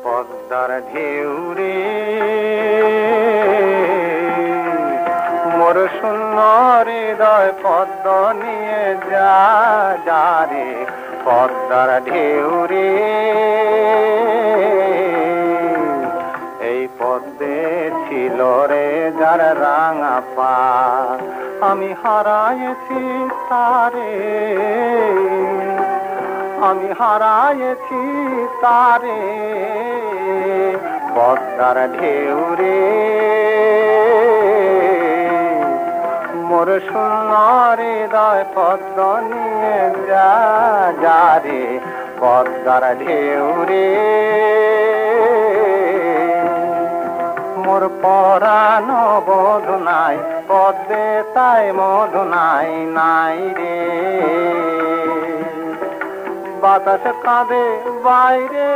পদ্মার ঢেউ রে মোর শূন্য হৃদয় পদ্ম নিয়ে যা রে পদ্মার ঢেউ রে এই পদ্মে ছিল রে যার রাঙা পা আমি হারায়েছি তারে আমি হারায়েছি তারে পদ্মার ঢেউ রে মোর শূন্য হৃদয় পদ্ম নিয়ে যা রে পদ্মার ঢেউ রে মোর পরাণ বোধ নাই পদ্মে তাই মধু নাই নাই রে বাতাস কাঁদে বাইরে